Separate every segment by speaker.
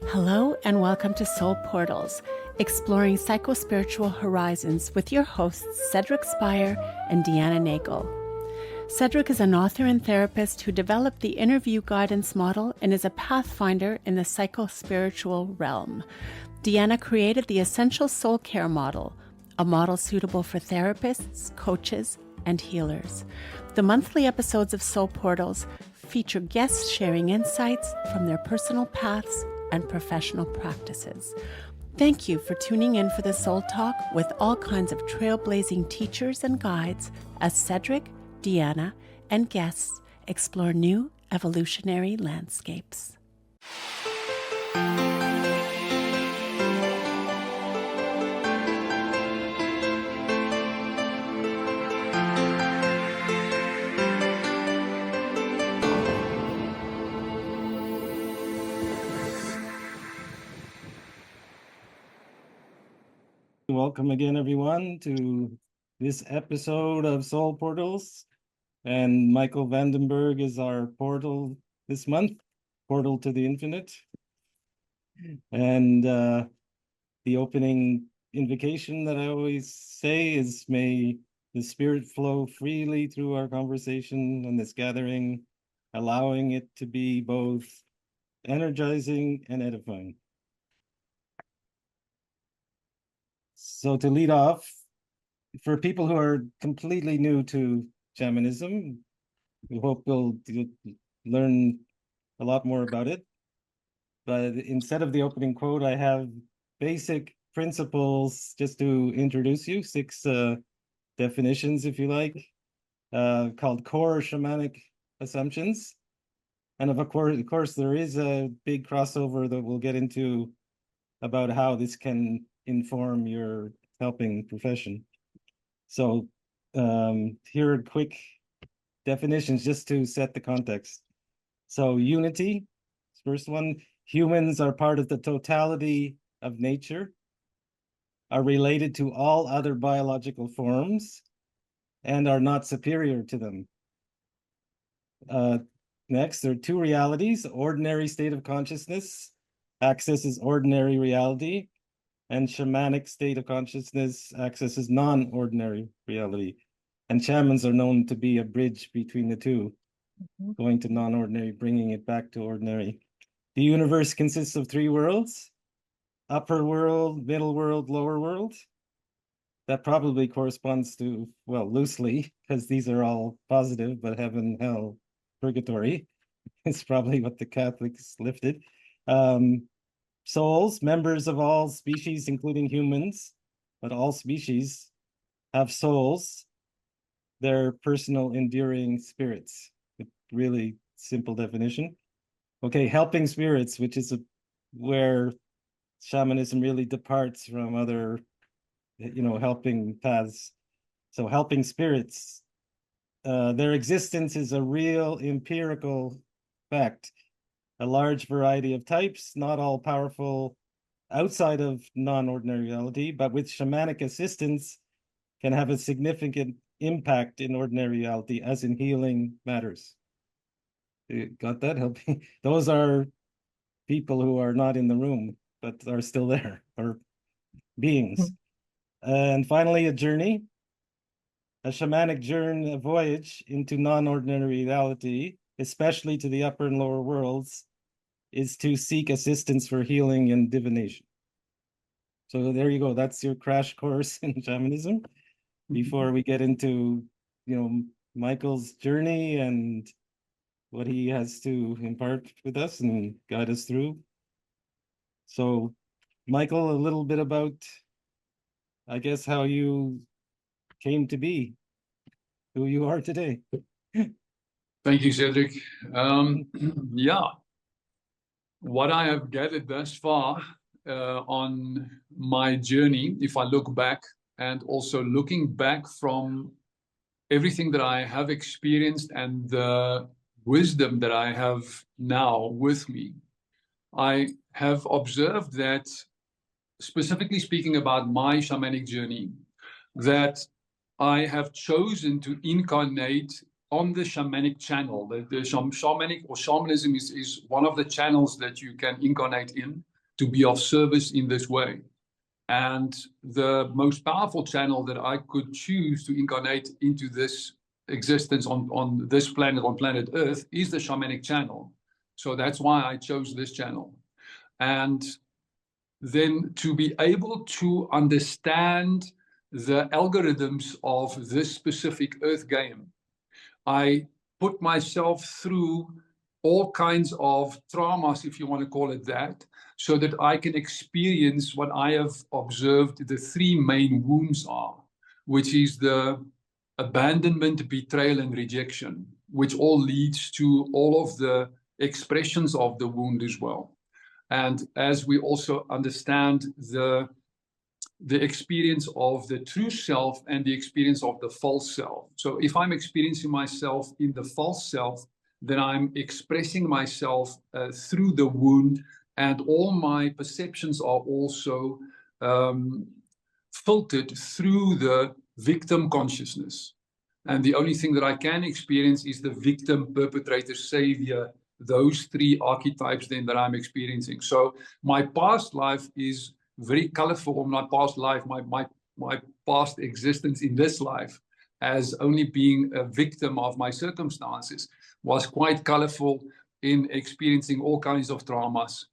Speaker 1: Hello and welcome to Soul Portals, exploring psychospiritual horizons with your hosts Cedric Spire and Deanna Nagel. Cedric is an author and therapist who developed the interview guidance model and is a pathfinder in the psychospiritual realm. Deanna created the Essential Soul Care model, a model suitable for therapists, coaches, and healers. The monthly episodes of Soul Portals feature guests sharing insights from their personal paths and professional practices. Thank you for tuning in for the Soul Talk with all kinds of trailblazing teachers and guides as Cedric, Deanna, and guests explore new evolutionary landscapes.
Speaker 2: Welcome again, everyone, to this episode of Soul Portals. And Michael Vandenberg is our portal this month, Portal to the Infinite. And the opening invocation that I always say is, may the spirit flow freely through our conversation and this gathering, allowing it to be both energizing and edifying. So to lead off, for people who are completely new to shamanism, we hope you'll learn a lot more about it. But instead of the opening quote, I have basic principles just to introduce you, 6 definitions, if you like, called core shamanic assumptions. And of course, there is a big crossover that we'll get into about how this can inform your helping profession. So here are quick definitions just to set the context. So unity, first one, humans are part of the totality of nature, are related to all other biological forms, and are not superior to them. Next, there are 2 realities: ordinary state of consciousness accesses ordinary reality, and shamanic state of consciousness accesses non-ordinary reality. And shamans are known to be a bridge between the two, going to non-ordinary, bringing it back to ordinary. The universe consists of 3 worlds: upper world, middle world, lower world. That probably corresponds to, well, loosely, because these are all positive, but heaven, hell, purgatory is probably what the Catholics lifted. Souls, members of all species, including humans, but all species have souls. They're personal, enduring spirits. A really simple definition. Okay, helping spirits, which is where shamanism really departs from other, helping paths. So helping spirits, their existence is a real empirical fact. A large variety of types, not all powerful outside of non-ordinary reality, but with shamanic assistance can have a significant impact in ordinary reality, as in healing matters. You got that? Helping. Those are people who are not in the room, but are still there, or beings. And finally, a journey. A shamanic journey, a voyage into non-ordinary reality, especially to the upper and lower worlds, is to seek assistance for healing and divination. So there you go. That's your crash course in shamanism. Before we get into, Michael's journey and what he has to impart with us and guide us through. So, Michael, a little bit about, I guess, how you came to be who you are today.
Speaker 3: Thank you, Cedric. Yeah, what I have gathered thus far on my journey, if I look back, and also looking back from everything that I have experienced and the wisdom that I have now with me, I have observed that, specifically speaking about my shamanic journey, that I have chosen to incarnate on the shamanic channel. The shamanic or shamanism is one of the channels that you can incarnate in. to be of service in this way. And the most powerful channel that I could choose to incarnate into this existence on this planet, on planet Earth, is the shamanic channel. So that's why I chose this channel. And then to be able to understand the algorithms of this specific Earth game, I put myself through all kinds of traumas, if you want to call it that, so that I can experience what I have observed the three main wounds are, which is the abandonment, betrayal, and rejection, which all leads to all of the expressions of the wound as well. And as we also understand the experience of the true self and the experience of the false self. So if I'm experiencing myself in the false self, then I'm expressing myself through the wound, and all my perceptions are also filtered through the victim consciousness. And the only thing that I can experience is the victim, perpetrator, savior, those three archetypes then that I'm experiencing. So my past life is very colorful. My past life, my past existence in this life as only being a victim of my circumstances was quite colorful in experiencing all kinds of traumas.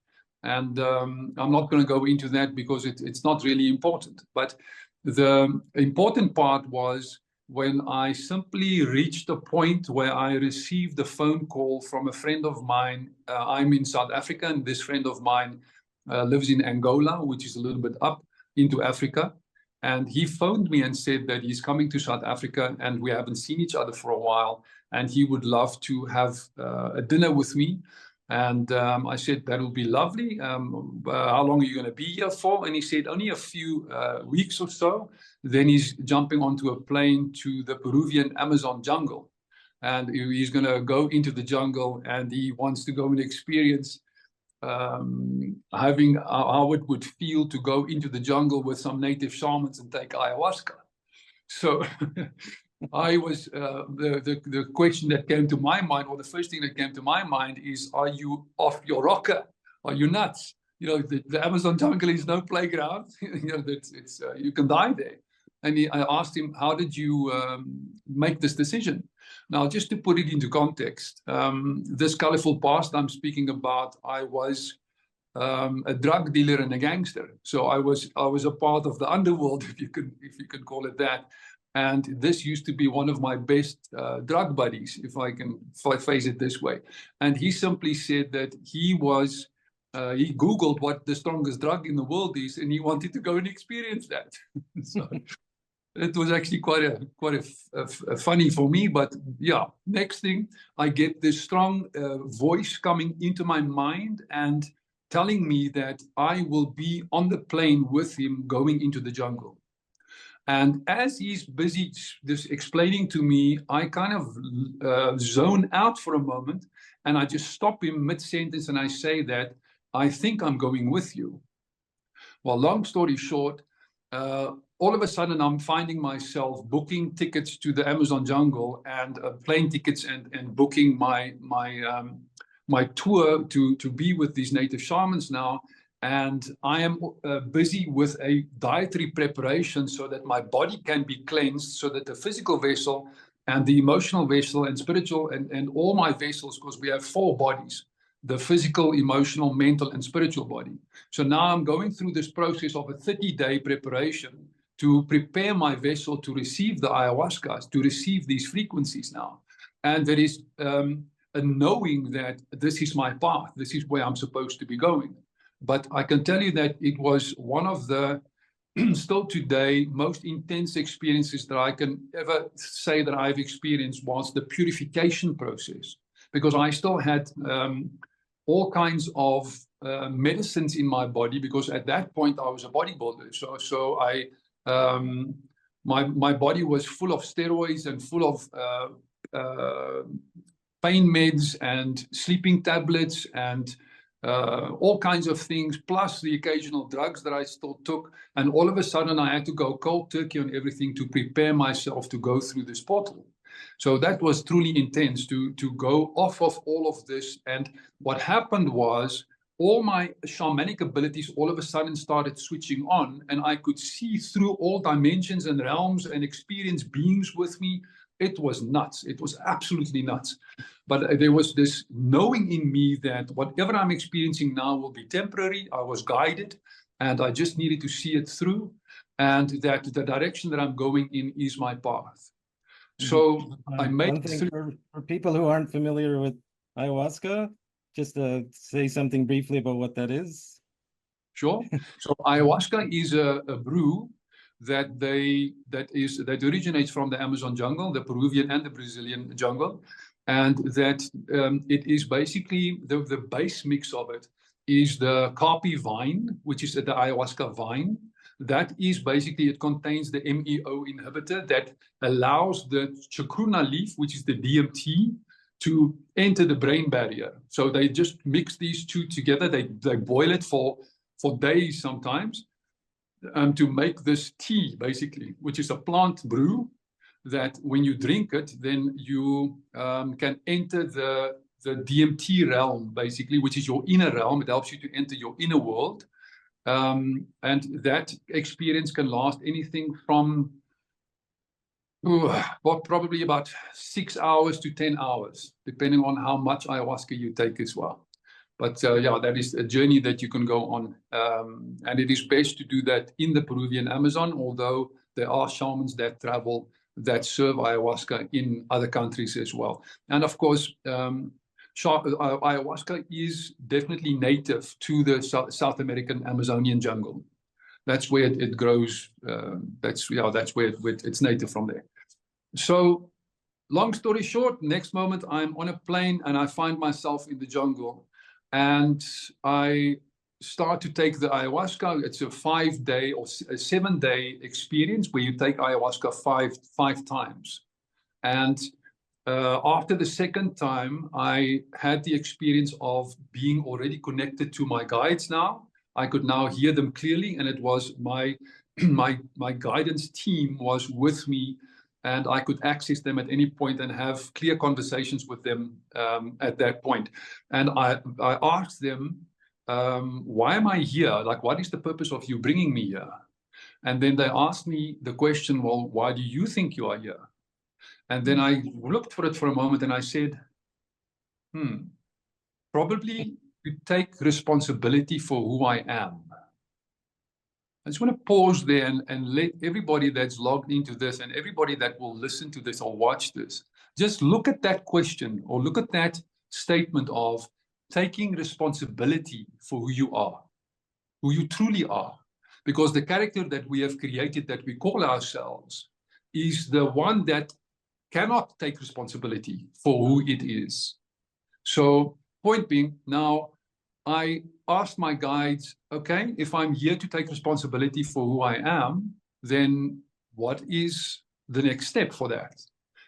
Speaker 3: And I'm not going to go into that because it's not really important. But the important part was when I simply reached a point where I received a phone call from a friend of mine. I'm in South Africa, and this friend of mine lives in Angola, which is a little bit up into Africa. And he phoned me and said that he's coming to South Africa and we haven't seen each other for a while. And he would love to have a dinner with me. And I said, that will be lovely. How long are you going to be here for? And he said, only a few weeks or so. Then he's jumping onto a plane to the Peruvian Amazon jungle. And he's going to go into the jungle, and he wants to go and experience having how it would feel to go into the jungle with some native shamans and take ayahuasca. So I was the question that came to my mind, or the first thing that came to my mind is, are you off your rocker? Are you nuts? You know, the Amazon jungle is no playground. You know, it's you can die there. And I asked him, how did you make this decision? Now, just to put it into context, this colorful past I'm speaking about, I was a drug dealer and a gangster. So I was a part of the underworld, if you can call it that. And this used to be one of my best drug buddies, if I can phrase it this way. And he simply said that he Googled what the strongest drug in the world is, and he wanted to go and experience that. So it was actually quite a funny for me. But yeah, next thing, I get this strong voice coming into my mind and telling me that I will be on the plane with him going into the jungle. And as he's busy this explaining to me, I kind of zone out for a moment, and I just stop him mid-sentence and I say that, I think I'm going with you. Well, long story short, all of a sudden I'm finding myself booking tickets to the Amazon jungle and plane tickets and booking my tour to be with these native shamans now. And I am busy with a dietary preparation so that my body can be cleansed, so that the physical vessel and the emotional vessel and spiritual and all my vessels, because we have 4 bodies, the physical, emotional, mental, and spiritual body. So now I'm going through this process of a 30-day preparation to prepare my vessel to receive the ayahuasca, to receive these frequencies now. And there is a knowing that this is my path, this is where I'm supposed to be going. But I can tell you that it was one of the, still today, most intense experiences that I can ever say that I've experienced was the purification process. Because I still had all kinds of medicines in my body, because at that point I was a bodybuilder. So my body was full of steroids and full of pain meds and sleeping tablets and all kinds of things, plus the occasional drugs that I still took. And all of a sudden I had to go cold turkey on everything to prepare myself to go through this portal. So that was truly intense to go off of all of this. And what happened was all my shamanic abilities all of a sudden started switching on, and I could see through all dimensions and realms and experience beings with me. It was nuts. It was absolutely nuts. But there was this knowing in me that whatever I'm experiencing now will be temporary. I was guided, and I just needed to see it through, and that the direction that I'm going in is my path. So I made
Speaker 2: one thing for people who aren't familiar with ayahuasca, just to say something briefly about what that is.
Speaker 3: Sure. So ayahuasca is a brew that originates from the Amazon jungle, the Peruvian and the Brazilian jungle, and that it is basically the base mix of it is the kapi vine, which is the ayahuasca vine. That is basically, it contains the MEO inhibitor that allows the chacruna leaf, which is the DMT, to enter the brain barrier. So they just mix these two together. They boil it for days sometimes to make this tea, basically, which is a plant brew that when you drink it, then you can enter the DMT realm, basically, which is your inner realm. It helps you to enter your inner world. And that experience can last anything from probably about 6 hours to 10 hours, depending on how much ayahuasca you take as well. But yeah, that is a journey that you can go on. And it is best to do that in the Peruvian Amazon, although there are shamans that travel that serve ayahuasca in other countries as well. And of course, ayahuasca is definitely native to the South American Amazonian jungle. That's where it grows. That's where it's native from there. So long story short, next moment I'm on a plane and I find myself in the jungle. And I start to take the ayahuasca. It's a 5-day or a 7-day experience where you take ayahuasca five times. And after the second time, I had the experience of being already connected to my guides now. I could now hear them clearly, and it was my guidance team was with me, and I could access them at any point and have clear conversations with them at that point. And I asked them, why am I here? Like, what is the purpose of you bringing me here? And then they asked me the question, well, why do you think you are here? And then I looked for it for a moment and I said, probably to take responsibility for who I am. I just want to pause there and let everybody that's logged into this and everybody that will listen to this or watch this, just look at that question or look at that statement of taking responsibility for who you are, who you truly are. Because the character that we have created that we call ourselves is the one that cannot take responsibility for who it is. So point being, now I asked my guides, okay, if I'm here to take responsibility for who I am, then what is the next step for that?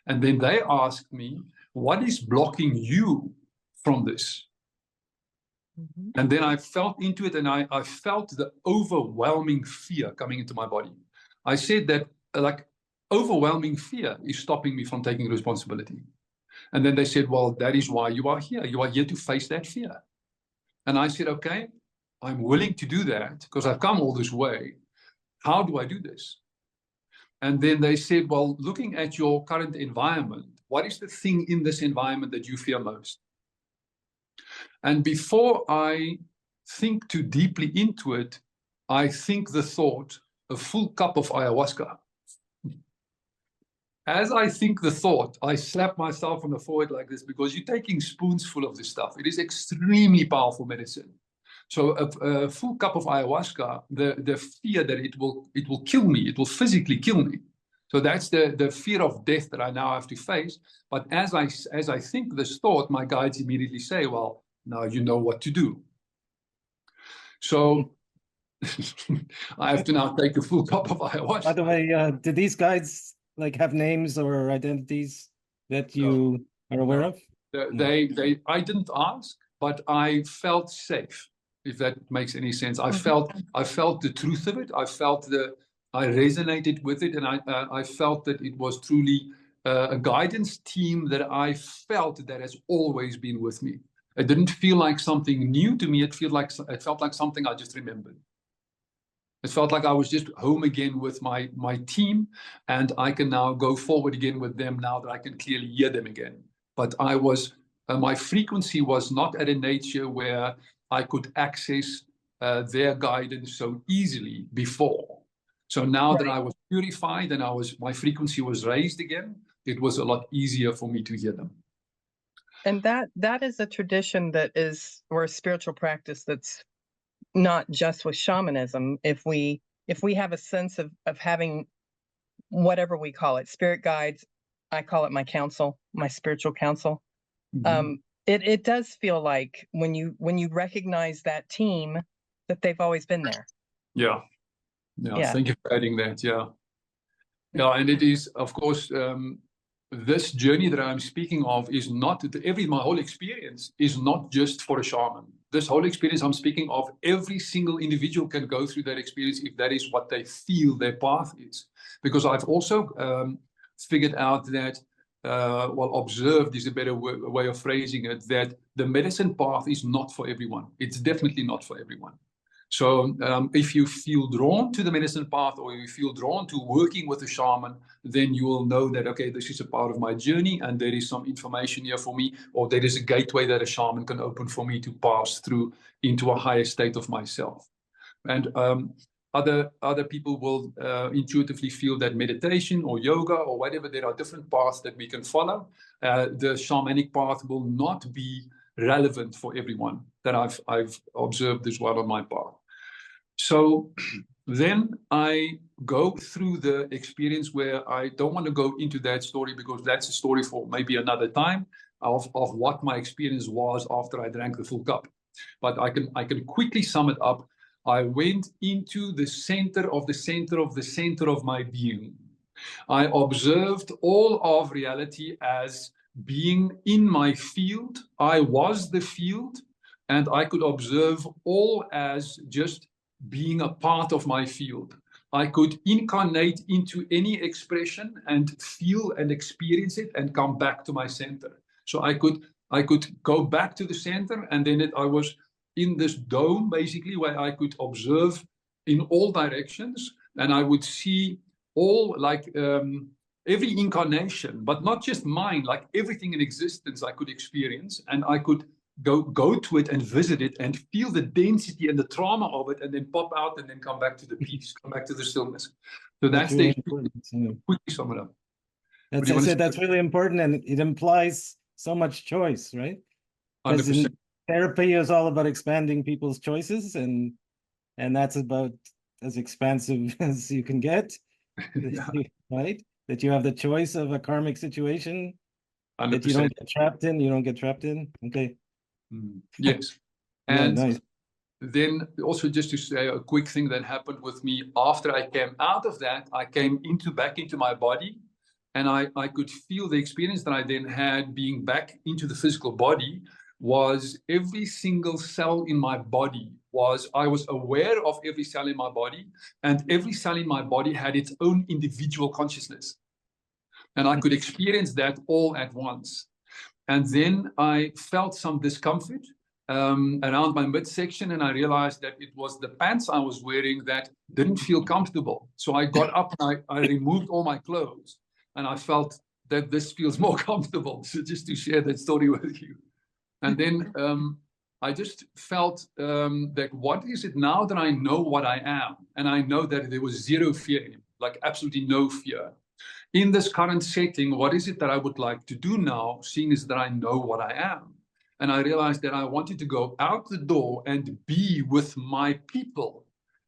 Speaker 3: And then they asked me, what is blocking you from this? And then I felt into it, and I felt the overwhelming fear coming into my body. I said that, like, overwhelming fear is stopping me from taking responsibility. And then they said, well, that is why you are here. You are here to face that fear. And I said, okay, I'm willing to do that because I've come all this way. How do I do this? And then they said, well, looking at your current environment, what is the thing in this environment that you fear most? And before I think too deeply into it, I think the thought, a full cup of ayahuasca. As I think the thought, I slap myself on the forehead like this because you're taking spoons full of this stuff. It is extremely powerful medicine. So a full cup of ayahuasca, the fear that it will kill me, it will physically kill me. So that's the fear of death that I now have to face. But as I think this thought, my guides immediately say, well, now you know what to do. So I have to now take a full cup of ayahuasca.
Speaker 2: By the way, did these guides like have names or identities that you are aware of?
Speaker 3: I didn't ask, but I felt safe, if that makes any sense. I felt the truth of it. I resonated with it, and I felt that it was truly a guidance team that I felt that has always been with me. It didn't feel like something new to me. It felt like something I just remembered. It felt like I was just home again with my team, and I can now go forward again with them now that I can clearly hear them again. But my frequency was not at a nature where I could access their guidance so easily before. So now that I was purified and my frequency was raised again, it was a lot easier for me to hear them.
Speaker 4: And that is a tradition or a spiritual practice that's not just with shamanism. If we have a sense of having whatever we call it, spirit guides, I call it my counsel, my spiritual counsel. Mm-hmm. It does feel like when you recognize that team, that they've always been there.
Speaker 3: Yeah. Thank you for adding that. Yeah, and it is, of course, this journey that I'm speaking of is not my whole experience is not just for a shaman. This whole experience I'm speaking of, every single individual can go through that experience if that is what they feel their path is. Because I've also figured out that, observed is a better way of phrasing it, that the medicine path is not for everyone. It's definitely not for everyone. So if you feel drawn to the medicine path, or you feel drawn to working with a shaman, then you will know that, okay, this is a part of my journey, and there is some information here for me, or there is a gateway that a shaman can open for me to pass through into a higher state of myself. And other people will intuitively feel that meditation or yoga or whatever, there are different paths that we can follow. The shamanic path will not be relevant for everyone, that I've observed as well on my path. So then I go through the experience where I don't want to go into that story, because that's a story for maybe another time of what my experience was after I drank the full cup. But I can quickly sum it up. I went into the center of the center of the center of my being. I observed all of reality as being in my field. I was the field, and I could observe all as just being a part of my field. I could incarnate into any expression and feel and experience it and come back to my center. So I could go back to the center, and then I was in this dome, basically, where I could observe in all directions, and I would see all, like, every incarnation, but not just mine, like everything in existence I could experience, and I could go to it and visit it and feel the density and the trauma of it, and then pop out and then come back to the peace, come back to the stillness. So that's really important. Quickly sum it up.
Speaker 2: That's really important, and it implies so much choice, right?
Speaker 3: 100%.
Speaker 2: Therapy is all about expanding people's choices, and that's about as expansive as you can get. Yeah. Right? That you have the choice of a karmic situation 100%. That you don't get trapped in. Okay.
Speaker 3: Yes. And nice. Then also, just to say a quick thing that happened with me after I came out of that, I came back into my body, and I could feel the experience that I then had being back into the physical body was every single cell in my body I was aware of every cell in my body, and every cell in my body had its own individual consciousness. And I could experience that all at once. And then I felt some discomfort around my midsection, and I realized that it was the pants I was wearing that didn't feel comfortable. So I got up and I removed all my clothes, and I felt that this feels more comfortable. So just to share that story with you. And then I just felt that what is it now that I know what I am? And I know that there was zero fear in it, like absolutely no fear. In this current setting, what is it that I would like to do now, seeing as that I know what I am? And I realized that I wanted to go out the door and be with my people,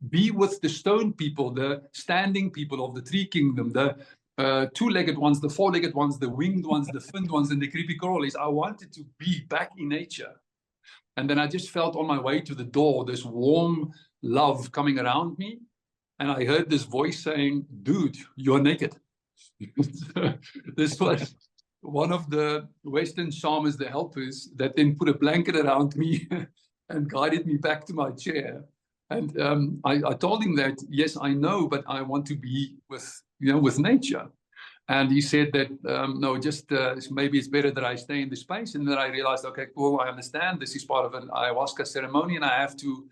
Speaker 3: be with the stone people, the standing people of the tree kingdom, the two-legged ones, the four-legged ones, the winged ones, the finned ones, and the creepy crawlies. I wanted to be back in nature. And then I just felt on my way to the door this warm love coming around me. And I heard this voice saying, dude, you're naked. This was one of the Western shamans, the helpers, that then put a blanket around me and guided me back to my chair. And I told him that, yes, I know, but I want to be with nature. And he said that, no, just maybe it's better that I stay in the space. And then I realized, okay, cool, I understand. This is part of an ayahuasca ceremony, and I have to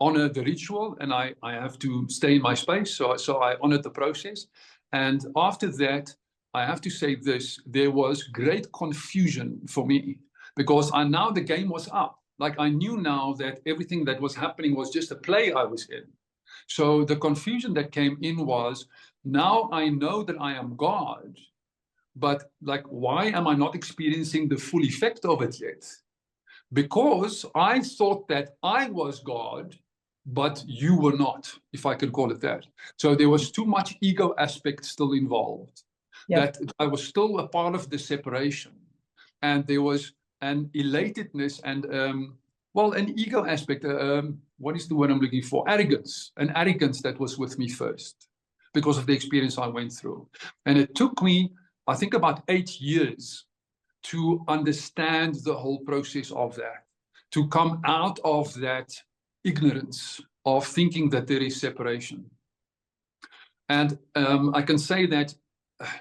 Speaker 3: honor the ritual, and I have to stay in my space. So I honored the process. And after that, I have to say this, there was great confusion for me, because now the game was up. Like, I knew now that everything that was happening was just a play I was in. So the confusion that came in was, now I know that I am God, but like, why am I not experiencing the full effect of it yet? Because I thought that I was God, but you were not, if I can call it that. So there was too much ego aspect still involved, that I was still a part of the separation. And there was an elatedness and, an ego aspect. What is the word I'm looking for? Arrogance. An arrogance that was with me first, because of the experience I went through. And it took me, I think, about 8 years to understand the whole process of that, to come out of that ignorance of thinking that there is separation. And I can say that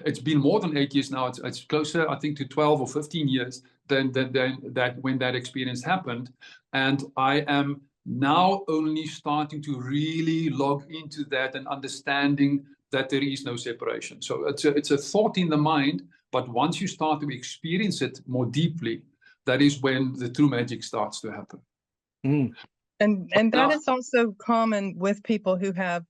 Speaker 3: it's been more than 8 years now. It's closer, I think, to 12 or 15 years than that when that experience happened. And I am now only starting to really log into that and understanding that there is no separation. So it's a thought in the mind, but once you start to experience it more deeply, that is when the true magic starts to happen.
Speaker 4: And that is also common with people who have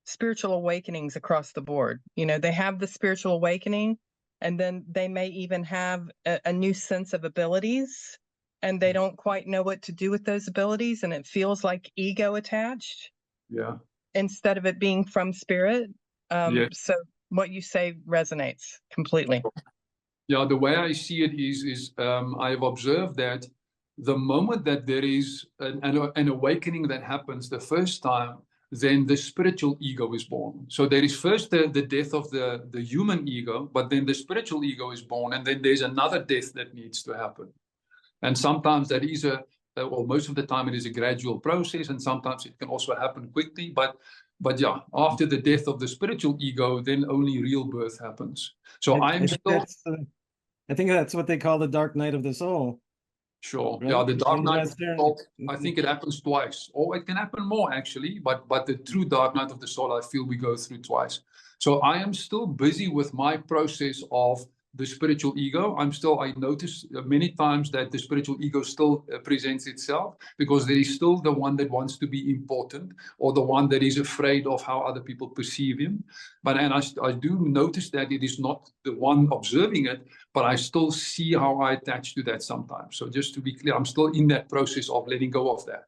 Speaker 4: spiritual awakenings across the board. You know, they have the spiritual awakening, and then they may even have a new sense of abilities, and they don't quite know what to do with those abilities, and it feels like ego attached.
Speaker 3: Yeah.
Speaker 4: Instead of it being from spirit. So what you say resonates completely.
Speaker 3: Yeah, the way I see it is I've observed that the moment that there is an awakening that happens the first time, then the spiritual ego is born. So there is first the death of the human ego, but then the spiritual ego is born, and then there's another death that needs to happen. And sometimes that is most of the time it is a gradual process, and sometimes it can also happen quickly. But yeah, after the death of the spiritual ego, then only real birth happens. So I
Speaker 2: think that's what they call the dark night of the soul.
Speaker 3: Sure.
Speaker 2: Right?
Speaker 3: Yeah, the dark night of the soul, I think it happens twice, or it can happen more actually, but the true dark night of the soul, I feel we go through twice. So I am still busy with my process of the spiritual ego. I notice many times that the spiritual ego still presents itself, because there is still the one that wants to be important, or the one that is afraid of how other people perceive him. And I do notice that it is not the one observing it, but I still see how I attach to that sometimes. So just to be clear, I'm still in that process of letting go of that.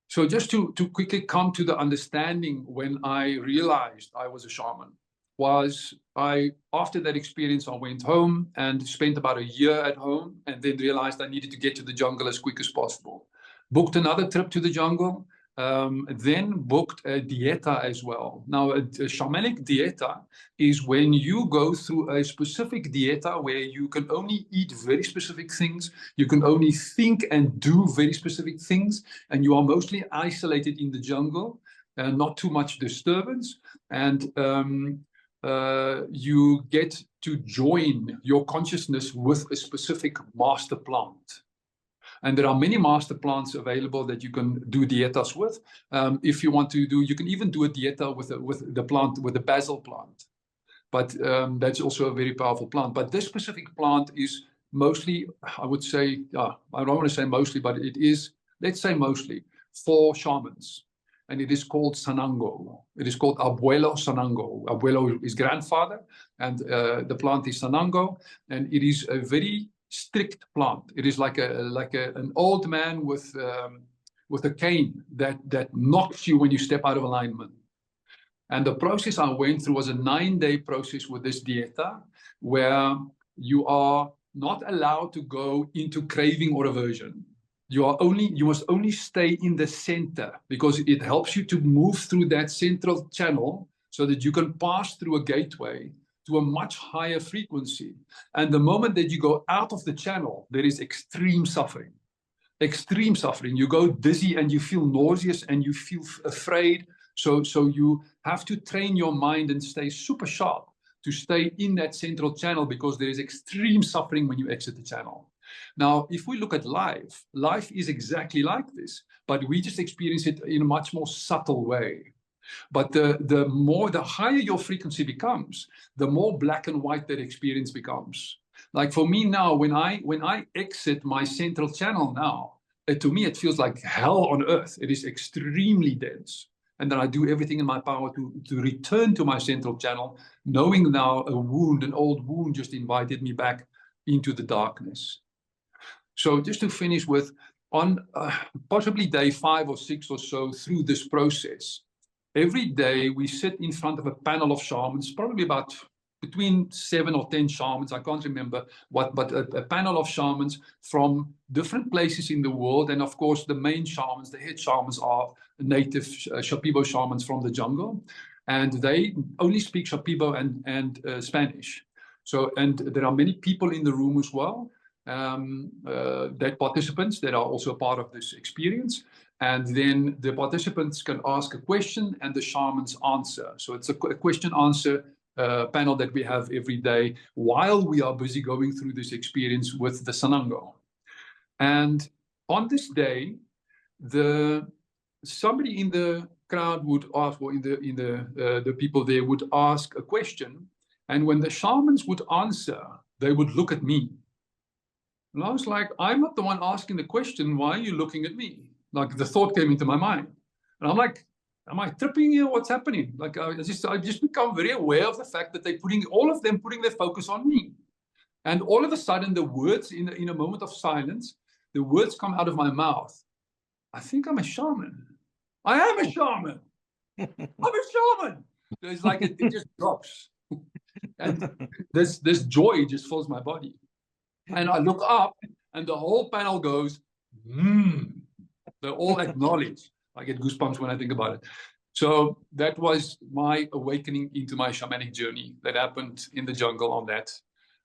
Speaker 3: So just to quickly come to the understanding, when I realized I was a shaman, was after that experience, I went home and spent about a year at home, and then realized I needed to get to the jungle as quick as possible. Booked another trip to the jungle, then booked a dieta as well. Now, a shamanic dieta is when you go through a specific dieta where you can only eat very specific things, you can only think and do very specific things, and you are mostly isolated in the jungle, not too much disturbance, and you get to join your consciousness with a specific master plant. And there are many master plants available that you can do dietas with. If you want to you can even do a dieta with the basil plant. But that's also a very powerful plant. But this specific plant is mostly, I would say, I don't want to say mostly, but it is, let's say mostly, for shamans. And it is called sanango. It is called abuelo sanango. Abuelo is grandfather, and the plant is sanango, and it is a very strict plant. It is like an old man with a cane that knocks you when you step out of alignment. And the process I went through was a 9-day process with this dieta, where you are not allowed to go into craving or aversion. You must only stay in the center, because it helps you to move through that central channel so that you can pass through a gateway to a much higher frequency. And the moment that you go out of the channel, there is extreme suffering. Extreme suffering. You go dizzy and you feel nauseous and you feel afraid. So you have to train your mind and stay super sharp to stay in that central channel, because there is extreme suffering when you exit the channel. Now, if we look at life is exactly like this, but we just experience it in a much more subtle way. But the higher your frequency becomes, the more black and white that experience becomes. Like for me now, when I exit my central channel now, to me it feels like hell on earth. It is extremely dense. And then I do everything in my power to return to my central channel, knowing now an old wound just invited me back into the darkness. So just to finish with, on possibly day 5 or 6 or so through this process, every day we sit in front of a panel of shamans, probably about between 7 or 10 shamans, I can't remember what, but a panel of shamans from different places in the world. And of course, the main shamans, the head shamans, are native Shipibo shamans from the jungle. And they only speak Shipibo and Spanish. So, and there are many people in the room as well, that participants that are also a part of this experience. And then the participants can ask a question and the shamans answer. So it's a question-answer panel that we have every day while we are busy going through this experience with the Sanango. And on this day, somebody in the crowd would ask, or the people there would ask a question, and when the shamans would answer, they would look at me. And I was like, I'm not the one asking the question. Why are you looking at me? Like the thought came into my mind. And I'm like, am I tripping here? What's happening? Like I just become very aware of the fact that all of them putting their focus on me. And all of a sudden the words in a moment of silence, the words come out of my mouth. I think I'm a shaman. I am a shaman. I'm a shaman. It's like it just drops. And this joy just fills my body. And I look up and the whole panel goes, They all acknowledge. I get goosebumps when I think about it. So that was my awakening into my shamanic journey that happened in the jungle on that.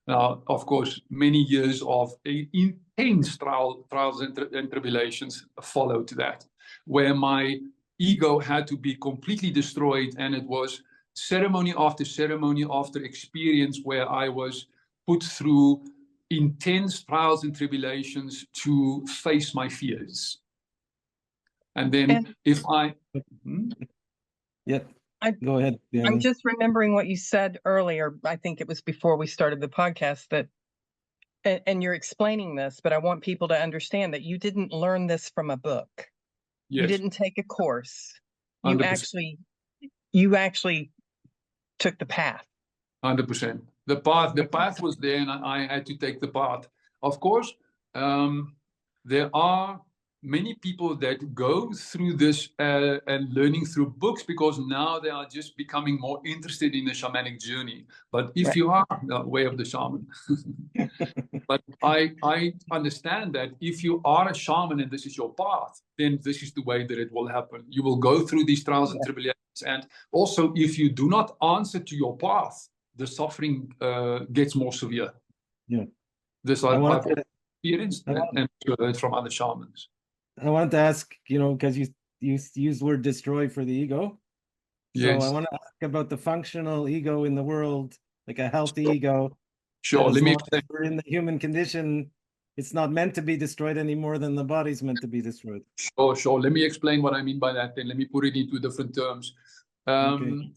Speaker 3: Now, of course, many years of intense trials and tribulations followed that, where my ego had to be completely destroyed. And it was ceremony after experience where I was put through intense trials and tribulations to face my fears. And then
Speaker 2: Go ahead, Diana.
Speaker 4: I'm just remembering what you said earlier. I think it was before we started the podcast that, and you're explaining this, but I want people to understand that you didn't learn this from a book.
Speaker 3: Yes.
Speaker 4: You didn't take a course.
Speaker 3: 100%.
Speaker 4: You actually took the path.
Speaker 3: 100%. The path was there, and I had to take the path. Of course, there are many people that go through this and learning through books, because now they are just becoming more interested in the shamanic journey. But if you are the way of the shaman, but I understand that if you are a shaman and this is your path, then this is the way that it will happen. You will go through these trials and tribulations. And also, if you do not answer to your path, the suffering gets more severe.
Speaker 2: Yeah.
Speaker 3: This I've experienced and heard from other shamans.
Speaker 2: I want to ask, because you use the word destroy for the ego.
Speaker 3: Yes.
Speaker 2: So I want to ask about the functional ego in the world, like a healthy ego.
Speaker 3: Sure. Let me
Speaker 2: explain. We're in the human condition. It's not meant to be destroyed any more than the body's meant to be destroyed.
Speaker 3: Sure. Let me explain what I mean by that. Then let me put it into different terms.
Speaker 2: Okay.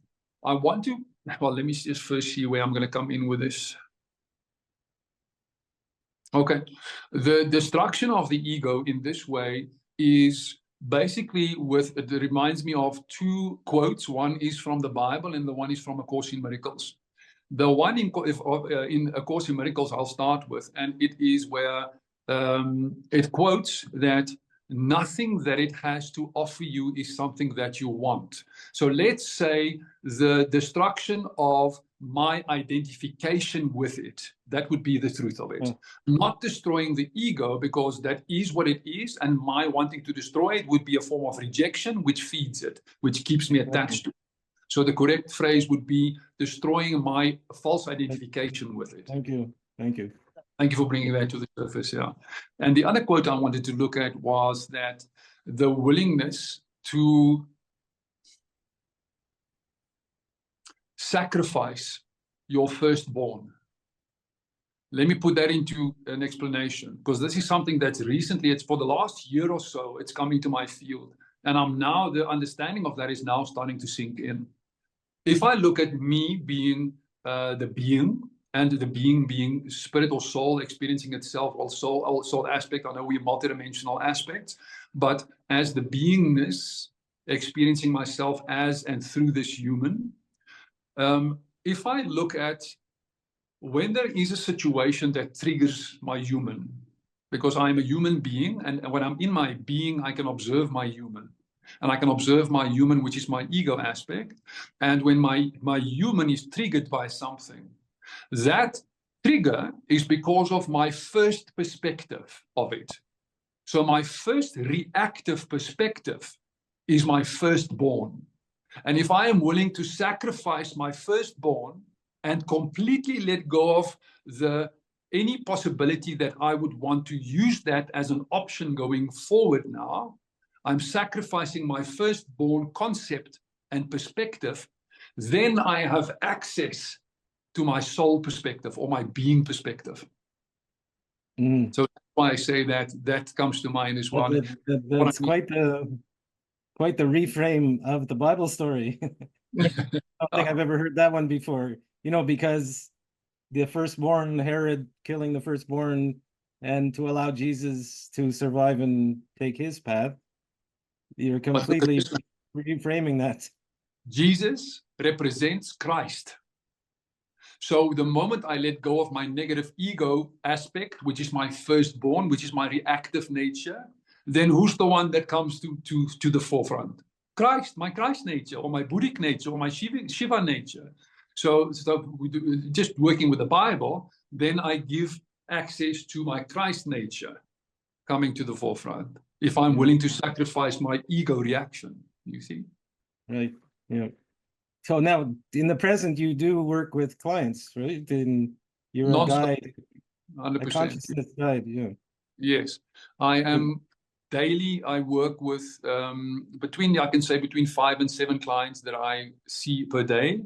Speaker 3: Let me just first see where I'm going to come in with this. Okay. The destruction of the ego in this way is basically it reminds me of two quotes. One is from the Bible and the one is from A Course in Miracles. The one in A Course in Miracles I'll start with, and it is where it quotes that nothing that it has to offer you is something that you want. So let's say the destruction of my identification with it, that would be the truth of it. Not destroying the ego, because that is what it is, and my wanting to destroy it would be a form of rejection, which feeds it, which keeps me attached to it. So the correct phrase would be destroying my false identification with it.
Speaker 2: Thank you.
Speaker 3: Thank you for bringing that to the surface. Yeah. And the other quote I wanted to look at was that the willingness to sacrifice your firstborn. Let me put that into an explanation, because this is something that's recently, it's for the last year or so, it's come into my field. And the understanding of that is now starting to sink in. If I look at me being the being, and the being spirit or soul experiencing itself, or soul aspect, I know we're multidimensional aspects, but as the beingness, experiencing myself as and through this human, if I look at when there is a situation that triggers my human, because I'm a human being, and when I'm in my being, I can observe my human. And I can observe my human, which is my ego aspect. And when my human is triggered by something, that trigger is because of my first perspective of it. So my first reactive perspective is my firstborn. And if I am willing to sacrifice my firstborn and completely let go of any possibility that I would want to use that as an option going forward now, I'm sacrificing my firstborn concept and perspective, then I have access to my soul perspective or my being perspective. So that's why I say that comes to mind as well.
Speaker 2: That's quite the reframe of the Bible story. I don't think I've ever heard that one before. Because the firstborn, Herod killing the firstborn, and to allow Jesus to survive and take his path, you're completely reframing that.
Speaker 3: Jesus represents Christ. So the moment I let go of my negative ego aspect, which is my firstborn, which is my reactive nature, then who's the one that comes to the forefront? Christ, my Christ nature, or my Buddhic nature, or my Shiva nature. So just working with the Bible, then I give access to my Christ nature coming to the forefront. If I'm willing to sacrifice my ego reaction, you see?
Speaker 2: Right. Yeah. So now, in the present, you do work with clients, right? And you're a guide,
Speaker 3: 100%.
Speaker 2: a consciousness guide. Yeah.
Speaker 3: Yes, I am. Daily, I work with between 5 and 7 clients that I see per day,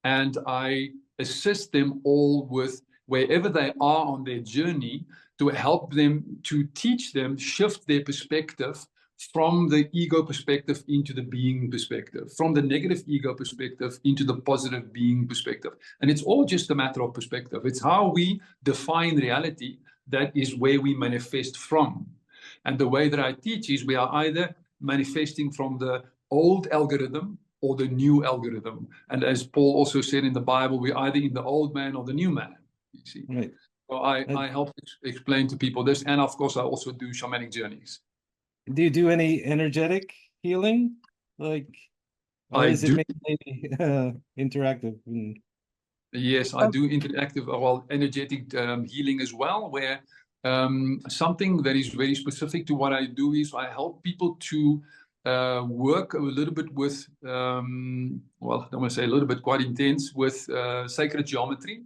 Speaker 3: and I assist them all with wherever they are on their journey to help them, to teach them, shift their perspective from the ego perspective into the being perspective, from the negative ego perspective into the positive being perspective. And it's all just a matter of perspective. It's how we define reality that is where we manifest from. And the way that I teach is we are either manifesting from the old algorithm or the new algorithm. And as Paul also said in the Bible, we're either in the old man or the new man. You see?
Speaker 2: Right.
Speaker 3: So I help explain to people this. And of course, I also do shamanic journeys.
Speaker 2: Do you do any energetic healing? Or is it mainly interactive?
Speaker 3: Yes, I do interactive, energetic healing as well, where something that is very specific to what I do is I help people to work a little bit with, I don't want to say a little bit, quite intense, with sacred geometry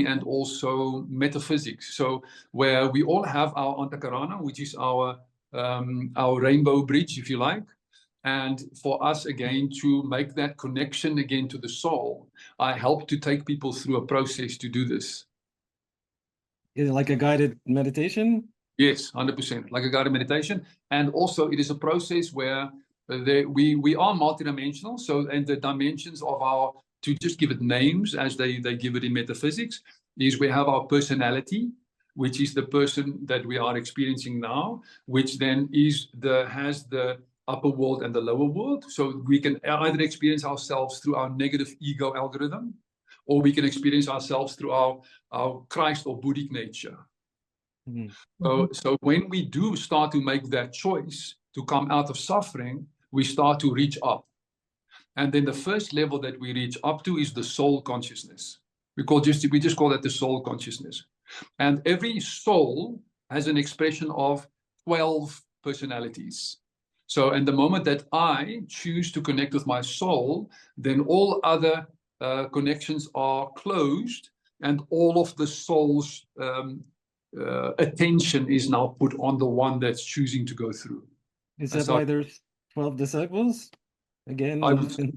Speaker 3: and also metaphysics. So where we all have our Antakarana, which is our rainbow bridge, if you like. And for us, again, to make that connection again to the soul, I help to take people through a process to do this.
Speaker 2: Is it like a guided meditation?
Speaker 3: Yes, 100%, like a guided meditation. And also it is a process where we are multidimensional. So, and the dimensions of our, to just give it names as they give it in metaphysics, is we have our personality, which is the person that we are experiencing now, which then has the upper world and the lower world. So we can either experience ourselves through our negative ego algorithm, or we can experience ourselves through our Christ or Buddhic nature. Mm-hmm. So when we do start to make that choice to come out of suffering, we start to reach up. And then the first level that we reach up to is the soul consciousness. We just call that the soul consciousness. And every soul has an expression of 12 personalities. So, and the moment that I choose to connect with my soul, then all other connections are closed, and all of the soul's attention is now put on the one that's choosing to go through.
Speaker 2: Is that why there's 12 disciples? again?
Speaker 3: I would say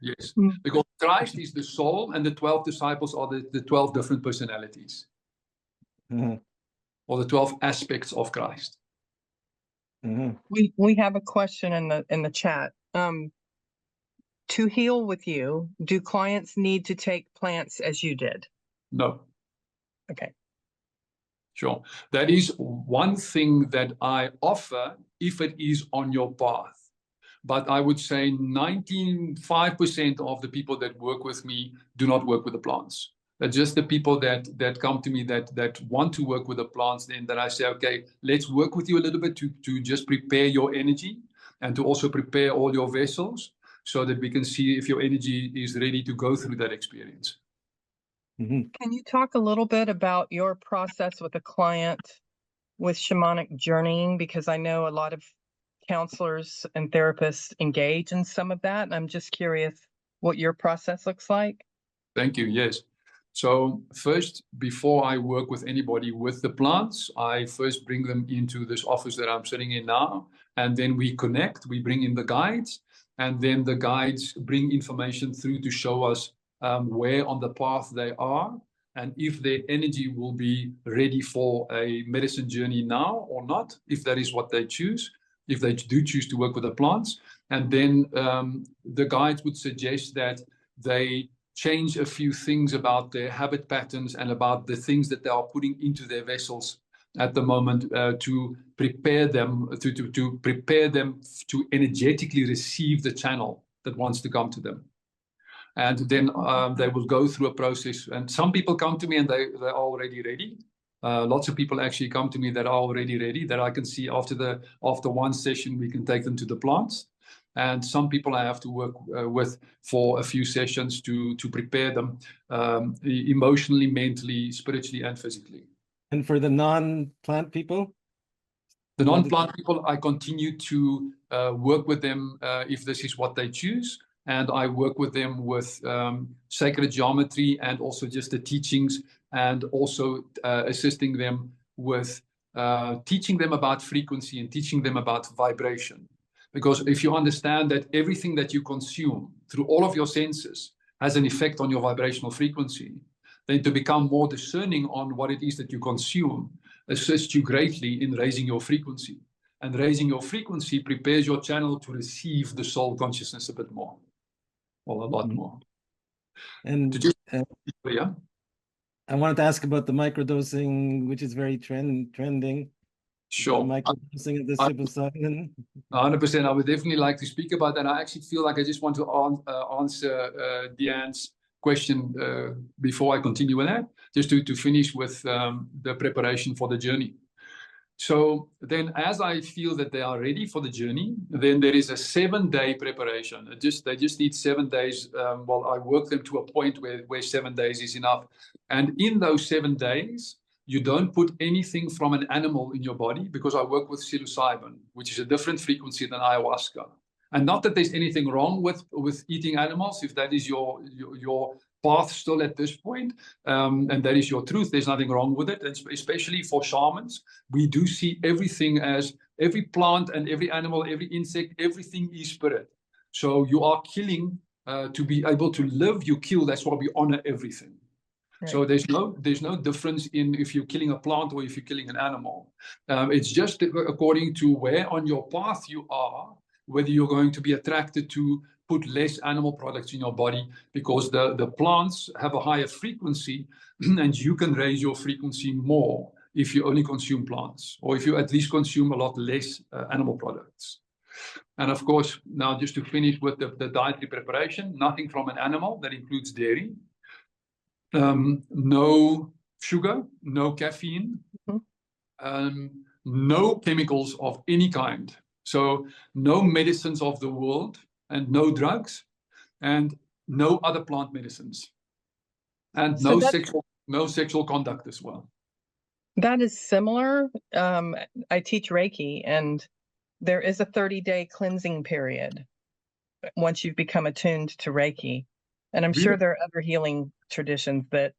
Speaker 3: yes.
Speaker 4: Mm.
Speaker 3: Because Christ is the soul and the 12 disciples are the 12 different personalities
Speaker 2: Uh-huh.
Speaker 3: or the 12 aspects of Christ.
Speaker 2: Uh-huh.
Speaker 4: We have a question in the chat. To heal with you, do clients need to take plants as you did?
Speaker 3: No.
Speaker 4: Okay.
Speaker 3: Sure. That is one thing that I offer if it is on your path. But I would say 95% of the people that work with me do not work with the plants. They're just the people that come to me that want to work with the plants. Then that I say, okay, let's work with you a little bit to just prepare your energy and to also prepare all your vessels so that we can see if your energy is ready to go through that experience.
Speaker 2: Mm-hmm.
Speaker 4: Can you talk a little bit about your process with a client with shamanic journeying? Because I know a lot of counselors and therapists engage in some of that. And I'm just curious what your process looks like.
Speaker 3: Thank you. Yes. So first, before I work with anybody with the plants, I first bring them into this office that I'm sitting in now. And then we connect, we bring in the guides, and then the guides bring information through to show us where on the path they are and if their energy will be ready for a medicine journey now or not, if that is what they choose, if they do choose to work with the plants. And then the guides would suggest that they change a few things about their habit patterns and about the things that they are putting into their vessels at the moment to prepare them to prepare them to energetically receive the channel that wants to come to them. And then they will go through a process. And some people come to me and they're already ready. Lots of people actually come to me that are already ready, that I can see after one session we can take them to the plants. And some people I have to work with for a few sessions to prepare them emotionally, mentally, spiritually, and physically.
Speaker 2: And for the non-plant people?
Speaker 3: The non-plant people, I continue to work with them if this is what they choose. And I work with them with sacred geometry and also just the teachings, and also assisting them with teaching them about frequency and teaching them about vibration. Because if you understand that everything that you consume through all of your senses has an effect on your vibrational frequency, then to become more discerning on what it is that you consume assists you greatly in raising your frequency. And raising your frequency prepares your channel to receive the soul consciousness a bit more, or a lot more.
Speaker 2: And
Speaker 3: to just, yeah.
Speaker 2: I wanted to ask about the microdosing, which is very trending.
Speaker 3: Sure.
Speaker 2: The microdosing of the psilocybin.
Speaker 3: 100%. I would definitely like to speak about that. I actually feel like I just want to answer Deanne's question before I continue with that, just to finish with the preparation for the journey. So then as I feel that they are ready for the journey, then there is a 7-day preparation. They just need 7 days. Well, I work them to a point where 7 days is enough. And in those 7 days, you don't put anything from an animal in your body, because I work with psilocybin, which is a different frequency than ayahuasca. And not that there's anything wrong with eating animals, if that is your path still at this point, and that is your truth, there's nothing wrong with it. And especially for shamans, we do see everything as every plant and every animal, every insect, everything is spirit. So you are killing to be able to live, you kill. That's why we honor everything. Right. So there's no difference in if you're killing a plant or if you're killing an animal. It's just according to where on your path you are, whether you're going to be attracted to put less animal products in your body, because the plants have a higher frequency and you can raise your frequency more if you only consume plants, or if you at least consume a lot less animal products. And of course, now just to finish with the dietary preparation, nothing from an animal. That includes dairy. No sugar, no caffeine, no chemicals of any kind. So no medicines of the world, and no drugs, and no other plant medicines, and so no sexual conduct as well.
Speaker 4: That is similar. I teach Reiki, and there is a 30-day cleansing period once you've become attuned to Reiki. And I'm sure there are other healing traditions that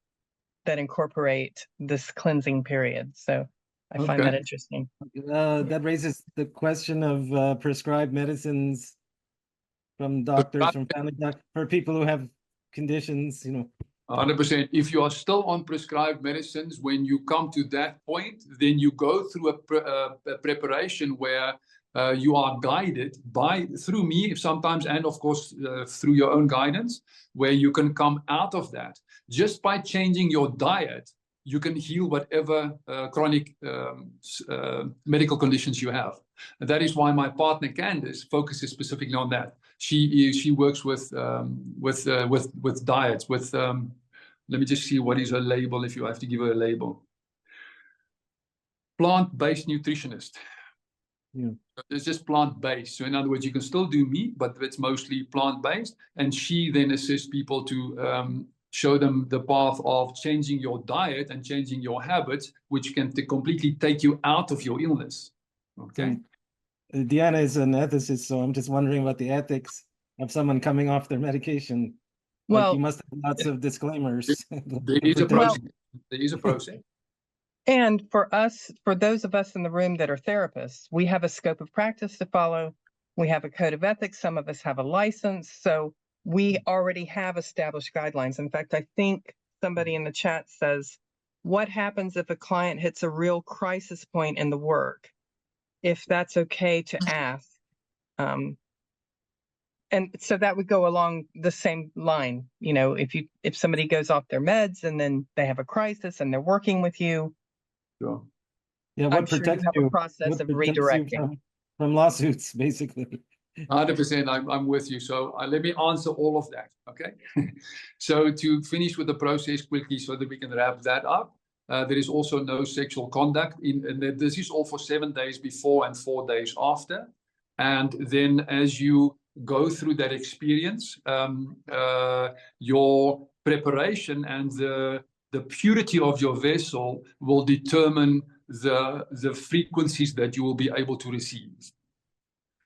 Speaker 4: incorporate this cleansing period. So I find that interesting.
Speaker 2: That raises the question of prescribed medicines from doctors, from family doctors, for people who have conditions,
Speaker 3: 100%. If you are still on prescribed medicines, when you come to that point, then you go through a preparation where you are guided through me sometimes, and of course through your own guidance, where you can come out of that. Just by changing your diet, you can heal whatever chronic medical conditions you have. And that is why my partner Candice focuses specifically on that. She works with diets. Let me just see, what is her label, if you have to give her a label. Plant-based nutritionist.
Speaker 2: Yeah.
Speaker 3: It's just plant-based. So in other words, you can still do meat, but it's mostly plant-based. And she then assists people to show them the path of changing your diet and changing your habits, which can completely take you out of your illness. Okay.
Speaker 2: Deanna is an ethicist, so I'm just wondering about the ethics of someone coming off their medication.
Speaker 4: Well,
Speaker 2: you must have lots of disclaimers.
Speaker 3: There is a process. There is a process.
Speaker 4: And for those of us in the room that are therapists, we have a scope of practice to follow. We have a code of ethics. Some of us have a license. So we already have established guidelines. In fact, I think somebody in the chat says, what happens if a client hits a real crisis point in the work? If that's okay to ask. And so that would go along the same line. If somebody goes off their meds and then they have a crisis and they're working with you.
Speaker 3: Sure.
Speaker 2: Yeah, what protects you?
Speaker 4: A process of redirecting
Speaker 2: from lawsuits, basically.
Speaker 3: 100%. I'm with you. So let me answer all of that. Okay. So to finish with the process quickly, so that we can wrap that up. There is also no sexual conduct and this is all for 7 days before and 4 days after. And then as you go through that experience, your preparation and the purity of your vessel will determine the frequencies that you will be able to receive.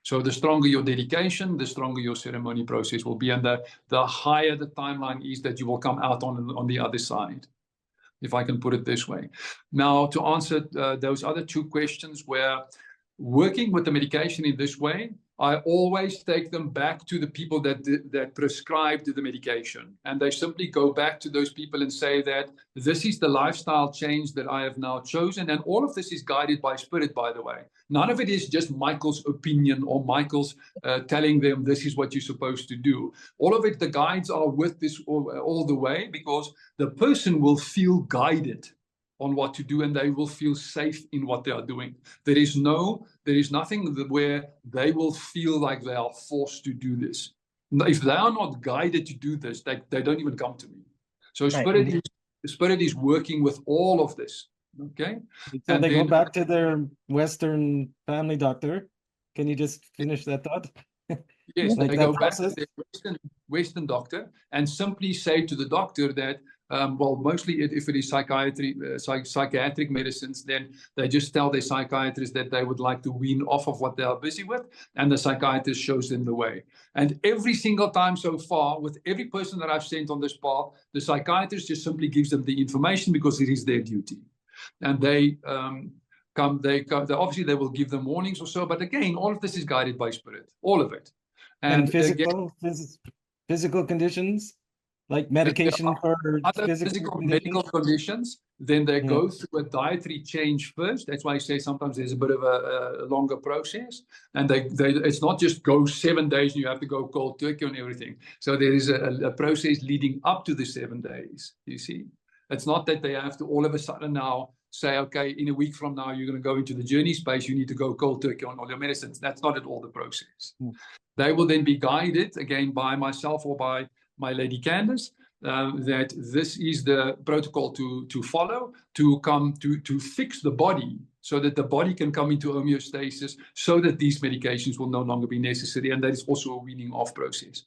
Speaker 3: So the stronger your dedication, the stronger your ceremony process will be, and the higher the timeline is that you will come out on the other side, if I can put it this way. Now, to answer those other 2 questions, where working with the medication in this way, I always take them back to the people that prescribed the medication. And they simply go back to those people and say that this is the lifestyle change that I have now chosen. And all of this is guided by spirit, by the way. None of it is just Michael's opinion or Michael's telling them this is what you're supposed to do. All of it, the guides are with this all the way, because the person will feel guided on what to do, and they will feel safe in what they are doing. There is nothing where they will feel like they are forced to do this. If they are not guided to do this, they don't even come to me. So
Speaker 4: Right.
Speaker 3: Spirit is working with all of this. Okay.
Speaker 2: So
Speaker 3: and
Speaker 2: they
Speaker 3: then,
Speaker 2: go back to their Western family doctor. Can you just finish that thought?
Speaker 3: Yes,
Speaker 2: Like
Speaker 3: they
Speaker 2: that
Speaker 3: go back
Speaker 2: process?
Speaker 3: to their Western doctor and simply say to the doctor that, well, mostly if it is psychiatric medicines, then they just tell their psychiatrist that they would like to wean off of what they are busy with, and the psychiatrist shows them the way. And every single time so far, with every person that I've sent on this path, the psychiatrist just simply gives them the information because it is their duty. And they obviously they will give them warnings or so, but again, all of this is guided by spirit, all of it.
Speaker 2: And physical conditions, like medication for
Speaker 3: other physical medical conditions, then they go through a dietary change first. That's why I say sometimes there's a bit of a longer process, and it's not just go 7 days and you have to go cold turkey on everything. So there is a process leading up to the 7 days. You see, it's not that they have to all of a sudden now say, okay, in a week from now you're going to go into the journey space, you need to go cold turkey on all your medicines. That's not at all the process. They will then be guided again by myself or by my lady Candice, that this is the protocol to follow, to fix the body so that the body can come into homeostasis, so that these medications will no longer be necessary. And that is also a weaning off process.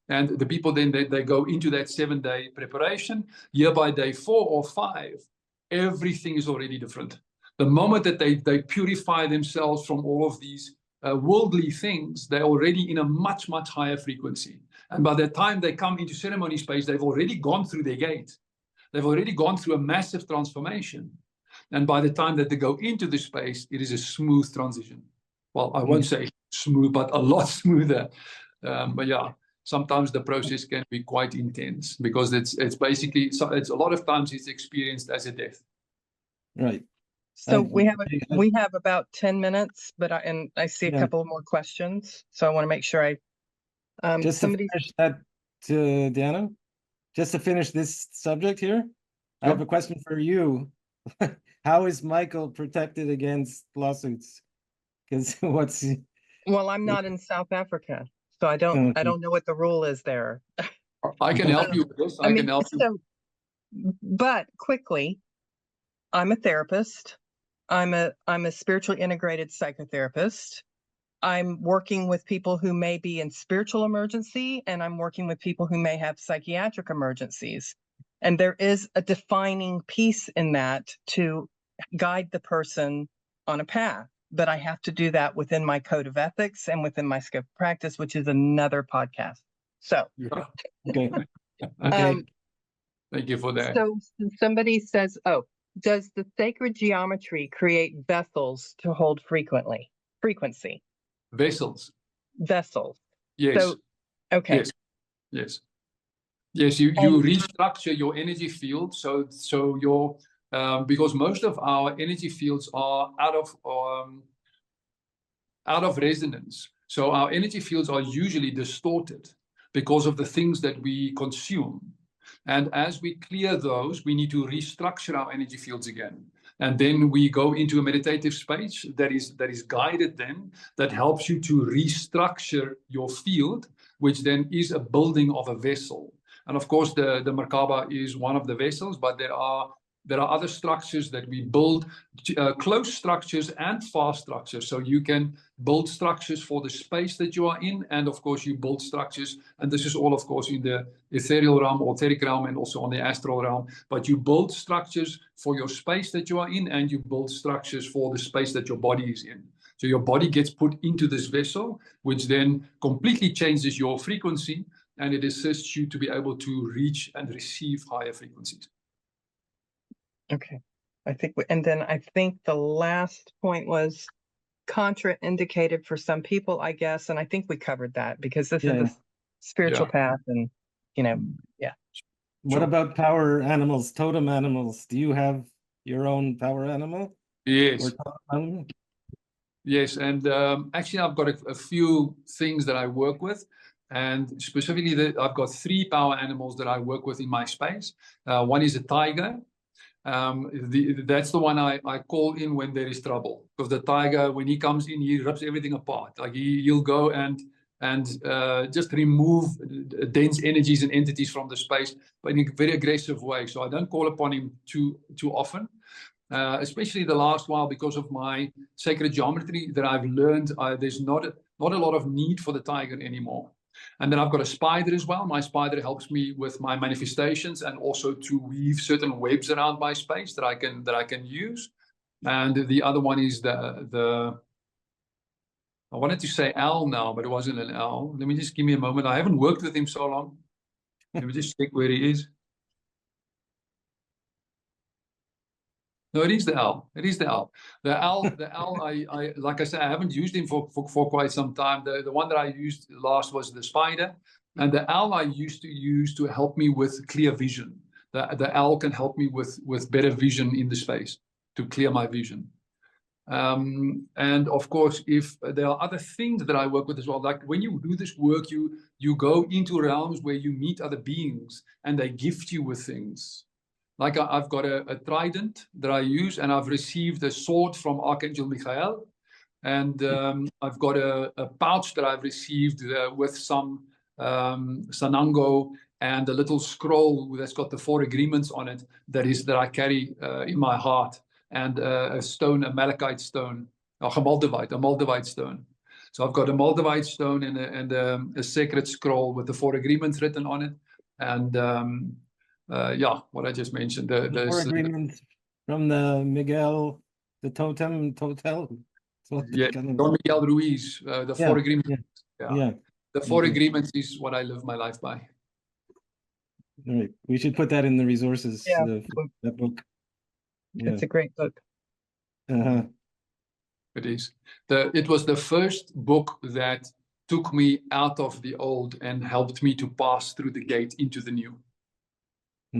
Speaker 3: And the people then, they go into that 7-day preparation. Here by day 4 or 5, everything is already different. The moment that they purify themselves from all of these worldly things, they're already in a much, much higher frequency. And by the time they come into ceremony space, they've already gone through their gate. They've already gone through a massive transformation. And by the time that they go into the space, it is a smooth transition. Well, I won't say smooth, but a lot smoother But yeah, sometimes the process can be quite intense because it's basically, so it's a lot of times it's experienced as a death.
Speaker 2: Right.
Speaker 4: So
Speaker 2: And
Speaker 4: we have about 10 minutes, but I see a
Speaker 2: Yeah.
Speaker 4: couple more questions. So I want to make sure
Speaker 2: just to
Speaker 4: somebody,
Speaker 2: finish that, Diana, just to finish this subject here, I have
Speaker 3: Sure.
Speaker 2: a question for you. How is Michael protected against lawsuits? Because
Speaker 4: well, I'm not in South Africa, so I don't know what the rule is there.
Speaker 3: I can help you with this.
Speaker 4: I
Speaker 3: I
Speaker 4: mean,
Speaker 3: can help you.
Speaker 4: so, but quickly, I'm a therapist. I'm a spiritually integrated psychotherapist. I'm working with people who may be in spiritual emergency, and I'm working with people who may have psychiatric emergencies. And there is a defining piece in that to guide the person on a path. But I have to do that within my code of ethics and within my scope of practice, which is another podcast. So,
Speaker 3: Yeah.
Speaker 2: okay.
Speaker 3: Thank you for that.
Speaker 4: So somebody says, oh, does the sacred geometry create vessels to hold frequency?
Speaker 3: Vessels.
Speaker 4: Vessels.
Speaker 3: Yes.
Speaker 4: So, okay.
Speaker 3: Yes. You restructure your energy field. So your because most of our energy fields are out of resonance. So our energy fields are usually distorted because of the things that we consume. And as we clear those, we need to restructure our energy fields again. And then we go into a meditative space that is guided then, that helps you to restructure your field, which then is a building of a vessel. And of course, the Merkaba is one of the vessels, but there are other structures that we build, close structures and fast structures. So you can build structures for the space that you are in, and of course you build structures, and this is all of course in the ethereal realm or etheric realm and also on the astral realm, but you build structures for your space that you are in, and you build structures for the space that your body is in. So your body gets put into this vessel, which then completely changes your frequency, and it assists you to be able to reach and receive higher frequencies.
Speaker 4: Okay. And then I think the last point was contraindicated for some people, I guess. And I think we covered that because this is a spiritual path and,
Speaker 2: What about power animals, totem animals? Do you have your own power animal?
Speaker 3: Yes.
Speaker 2: Or totem animal?
Speaker 3: Yes, and actually I've got a few things that I work with, and specifically I've got 3 power animals that I work with in my space. One is a tiger. That's the one I call in when there is trouble, because the tiger, when he comes in, he rips everything apart. Like he'll go and just remove dense energies and entities from the space, but in a very aggressive way. So I don't call upon him too often. Especially the last while, because of my sacred geometry that I've learned, there's not a lot of need for the tiger anymore. And then I've got a spider as well. My spider helps me with my manifestations and also to weave certain webs around my space that I can use. And the other one is the I wanted to say owl now, but it wasn't an owl. Let me just give me a moment. I haven't worked with him so long. Let me just check where he is. No, it is the owl. It is the owl. The owl. I like I said, I haven't used him for quite some time. The one that I used last was the spider, and the owl I used to use to help me with clear vision. The owl can help me with better vision in the space to clear my vision. And of course, if there are other things that I work with as well, like when you do this work, you go into realms where you meet other beings and they gift you with things. Like I've got a trident that I use, and I've received a sword from Archangel Michael. And I've got a pouch that I've received with some sanango and a little scroll that's got the 4 agreements on it that I carry in my heart, and a stone, a malachite stone, a Moldavite stone. So I've got a Moldavite stone and a sacred scroll with the 4 agreements written on it. And what I just mentioned.
Speaker 2: The 4 agreements from the Miguel, the Totem.
Speaker 3: Yeah, Don Miguel Ruiz, the 4 agreements.
Speaker 2: Yeah.
Speaker 3: The 4 agreements is what I live my life by.
Speaker 2: All right. We should put that in the resources, that book. Yeah.
Speaker 4: It's a great book.
Speaker 3: It is. It was the first book that took me out of the old and helped me to pass through the gate into the new.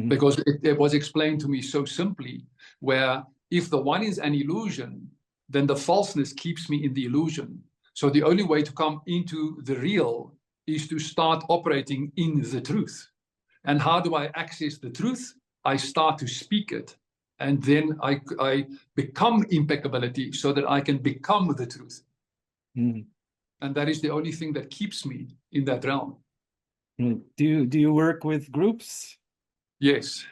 Speaker 3: Because it was explained to me so simply, where if the one is an illusion, then the falseness keeps me in the illusion. So the only way to come into the real is to start operating in the truth. And how do I access the truth? I start to speak it. And then I become impeccability so that I can become the truth. And that is the only thing that keeps me in that realm.
Speaker 2: Do you work with groups?
Speaker 3: Yes,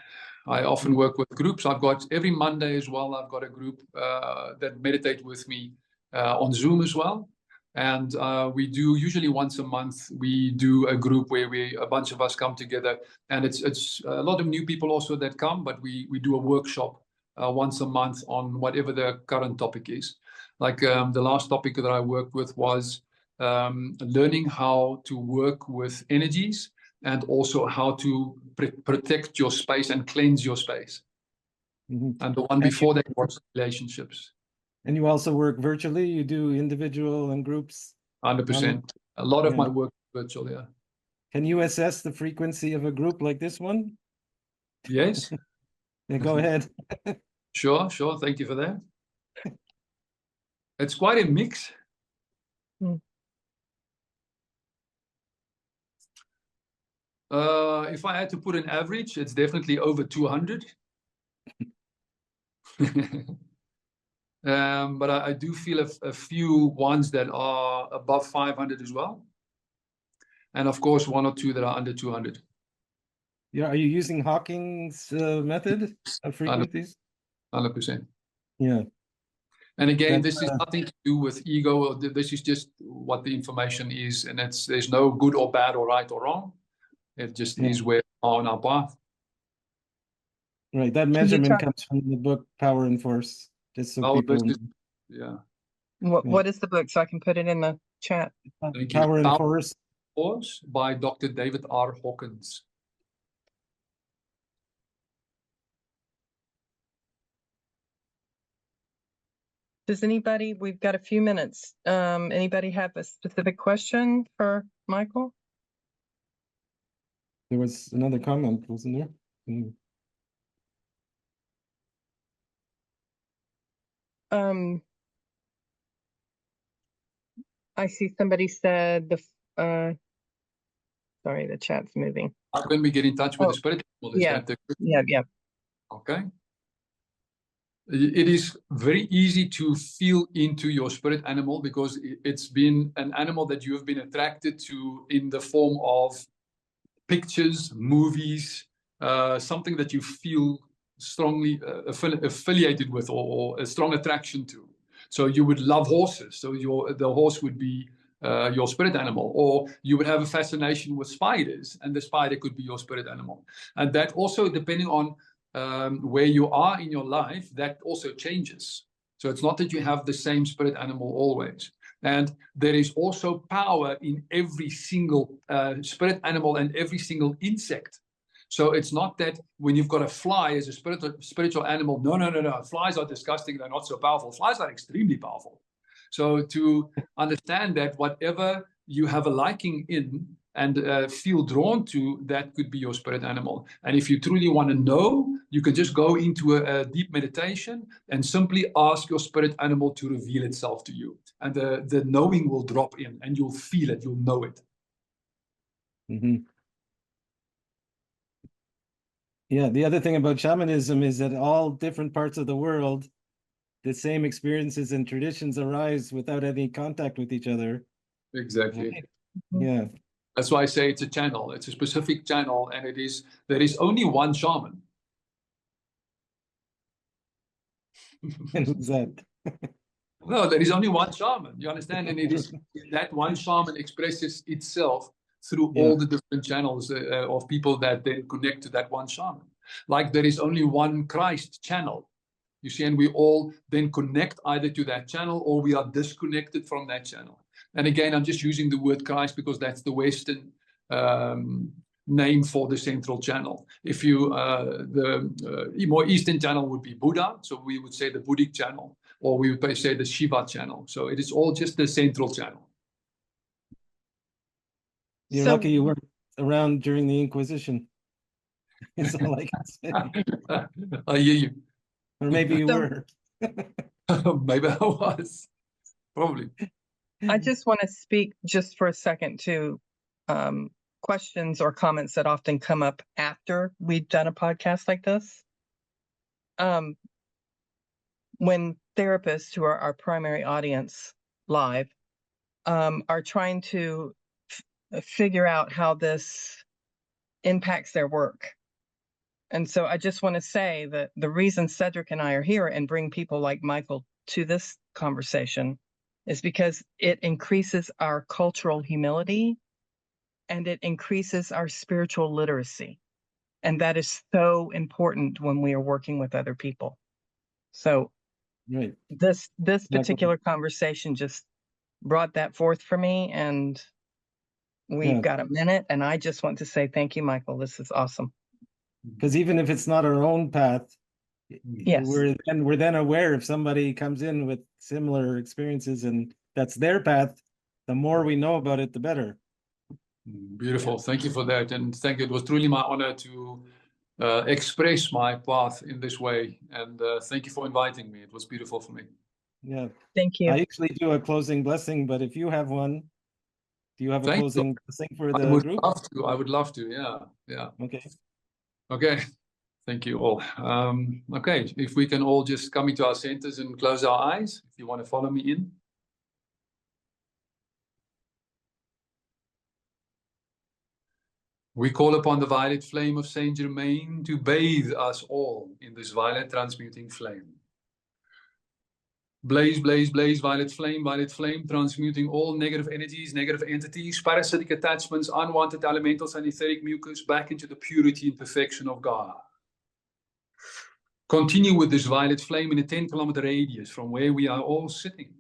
Speaker 3: I often work with groups. I've got every Monday as well. I've got a group that meditate with me on Zoom as well. And we do usually once a month, we do a group where a bunch of us come together, and it's a lot of new people also that come, but we do a workshop once a month on whatever the current topic is. Like the last topic that I worked with was learning how to work with energies and also how to protect your space and cleanse your space. And the one before that was relationships.
Speaker 2: And you also work virtually? You do individual and groups?
Speaker 3: 100%. A lot of my work is virtual, yeah.
Speaker 2: Can you assess the frequency of a group like this one?
Speaker 3: Yes.
Speaker 2: Yeah, go ahead.
Speaker 3: Sure. Thank you for that. It's quite a mix. If I had to put an average, it's definitely over 200. But I do feel a few ones that are above 500 as well. And of course, one or two that are under 200.
Speaker 2: Yeah, are you using Hawking's method of frequencies?
Speaker 3: 100%.
Speaker 2: Yeah.
Speaker 3: And again, this is nothing to do with ego. This is just what the information is. And there's no good or bad or right or wrong. It just is where we are on our path.
Speaker 2: Right. That measurement comes from the book Power and Force. Just so people.
Speaker 3: Yeah.
Speaker 4: What is the book, so I can put it in the chat?
Speaker 2: Power and Force.
Speaker 3: By Dr. David R. Hawkins.
Speaker 4: Does anybody, we've got a few minutes. Anybody have a specific question for Michael?
Speaker 2: There was another comment, wasn't there?
Speaker 4: I see somebody said sorry, the chat's moving.
Speaker 3: When we get in touch with the spirit animal,
Speaker 4: Yeah.
Speaker 3: Okay. It is very easy to feel into your spirit animal because it's been an animal that you have been attracted to in the form of pictures, movies, something that you feel strongly affiliated with or a strong attraction to. So you would love horses. So the horse would be your spirit animal, or you would have a fascination with spiders, and the spider could be your spirit animal. And that also, depending on where you are in your life, that also changes. So it's not that you have the same spirit animal always. And there is also power in every single spirit animal and every single insect. So it's not that when you've got a fly as a spiritual animal, no, flies are disgusting, they're not so powerful. Flies are extremely powerful. So to understand that whatever you have a liking in and feel drawn to, that could be your spirit animal. And if you truly want to know, you can just go into a deep meditation and simply ask your spirit animal to reveal itself to you. And the knowing will drop in and you'll feel it, you'll know it.
Speaker 2: Yeah, the other thing about shamanism is that all different parts of the world, the same experiences and traditions arise without any contact with each other.
Speaker 3: Exactly.
Speaker 2: Yeah.
Speaker 3: That's why I say it's a channel. It's a specific channel, and there is only one shaman.
Speaker 2: And who's that?
Speaker 3: No, there is only one shaman. You understand? And it is that one shaman expresses itself through all the different channels of people that then connect to that one shaman. Like there is only one Christ channel. You see, and we all then connect either to that channel or we are disconnected from that channel. And again, I'm just using the word Christ because that's the Western name for the central channel. If you, the more Eastern channel would be Buddha, so we would say the Buddhic channel, or we would say the Shiva channel. So it is all just the central channel.
Speaker 2: You're lucky you weren't around during the Inquisition. Is all I can say.
Speaker 3: I hear you.
Speaker 2: Or maybe you
Speaker 4: So-
Speaker 2: were.
Speaker 3: Maybe I was. Probably.
Speaker 4: I just want to speak just for a second to questions or comments that often come up after we've done a podcast like this. When therapists, who are our primary audience live, are trying to figure out how this impacts their work. And so I just want to say that the reason Cedric and I are here and bring people like Michael to this conversation is because it increases our cultural humility and it increases our spiritual literacy. And that is so important when we are working with other people. So
Speaker 2: Right.
Speaker 4: this particular conversation just brought that forth for me, and we've got a minute, and I just want to say thank you, Michael. This is awesome.
Speaker 2: Because even if it's not our own path,
Speaker 4: Yes.
Speaker 2: we're then aware if somebody comes in with similar experiences and that's their path, the more we know about it, the better.
Speaker 3: Beautiful. Thank you for that. And thank you. It was truly my honor to express my path in this way. And thank you for inviting me. It was beautiful for me.
Speaker 2: Yeah.
Speaker 4: Thank you.
Speaker 2: I usually do a closing blessing, but if you have one, do you have a
Speaker 3: Thank you.
Speaker 2: closing blessing for the
Speaker 3: I would
Speaker 2: group?
Speaker 3: love to. I would love to. Yeah. Yeah.
Speaker 2: Okay.
Speaker 3: Okay. Thank you all. Okay. If we can all just come into our centers and close our eyes, if you want to follow me in. We call upon the violet flame of Saint Germain to bathe us all in this violet transmuting flame. Blaze, blaze, blaze, violet flame, transmuting all negative energies, negative entities, parasitic attachments, unwanted elementals, and etheric mucus back into the purity and perfection of God. Continue with this violet flame in a 10-kilometer radius from where we are all sitting.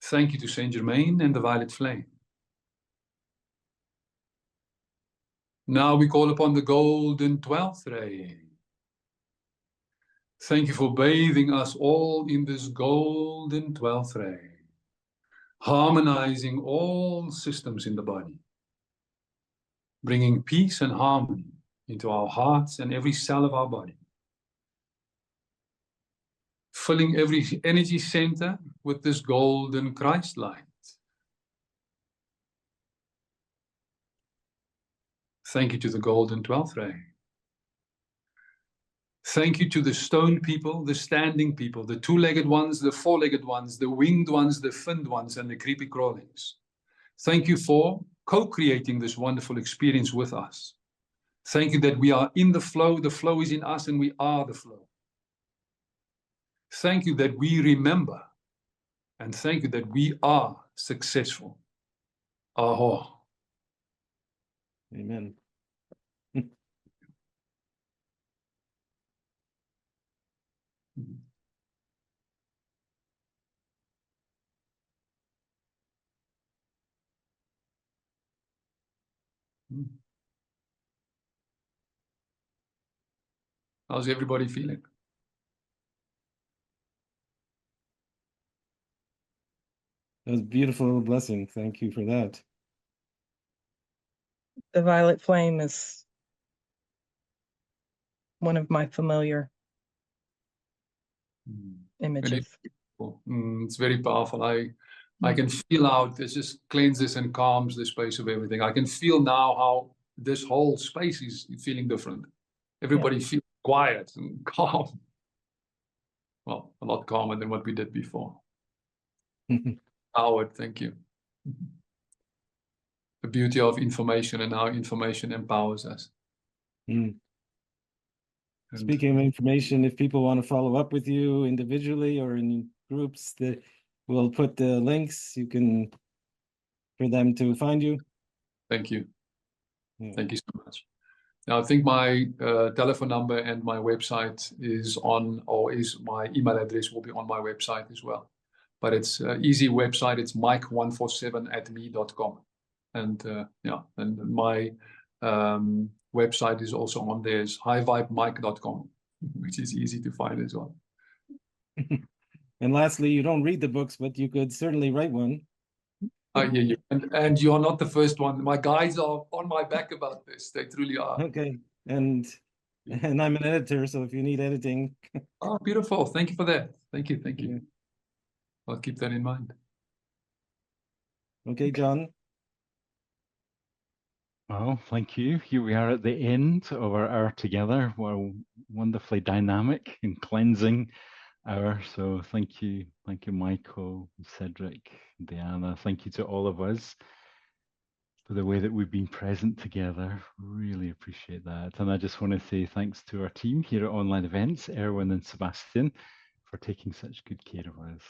Speaker 3: Thank you to Saint Germain and the violet flame. Now we call upon the golden 12th ray. Thank you for bathing us all in this golden 12th ray, harmonizing all systems in the body, bringing peace and harmony into our hearts and every cell of our body, filling every energy center with this golden Christ light. Thank you to the golden 12th ray. Thank you to the stone people, the standing people, the two-legged ones, the four-legged ones, the winged ones, the finned ones, and the creepy crawlings. Thank you for co-creating this wonderful experience with us. Thank you that we are in the flow is in us, and we are the flow. Thank you that we remember, and thank you that we are successful. Aho.
Speaker 2: Amen.
Speaker 3: How's everybody feeling?
Speaker 2: That was a beautiful blessing. Thank you for that.
Speaker 4: The violet flame is one of my familiar images.
Speaker 3: It's very powerful. I can feel how this just cleanses and calms the space of everything. I can feel now how this whole space is feeling different. Everybody feels quiet and calm. Well, a lot calmer than what we did before. Howard, thank you. The beauty of information and how information empowers us.
Speaker 2: Speaking of information, if people want to follow up with you individually or in groups, we'll put the links for them to find you.
Speaker 3: Thank you.
Speaker 2: Yeah.
Speaker 3: Thank you so much. Now, I think my telephone number and my website is my email address will be on my website as well. But it's easy website. It's mike147@me.com. And and my website is also on there. It's highvibemike.com, which is easy to find as well.
Speaker 2: And lastly, you don't read the books, but you could certainly write one.
Speaker 3: I hear you. And you're not the first one. My guys are on my back about this. They truly are.
Speaker 2: Okay, and I'm an editor, so if you need editing,
Speaker 3: Oh, beautiful. Thank you for that. Thank you. Thank you.
Speaker 2: Yeah.
Speaker 3: I'll keep that in mind.
Speaker 2: okay, John.
Speaker 5: Well, thank you. Here we are at the end of our hour together. We're wonderfully dynamic and cleansing hour. So thank you, Michael, Cedric, Diana. Thank you to all of us for the way that we've been present together. Really appreciate that. And I just want to say thanks to our team here at Online Events, Erwin and Sebastian, for taking such good care of us.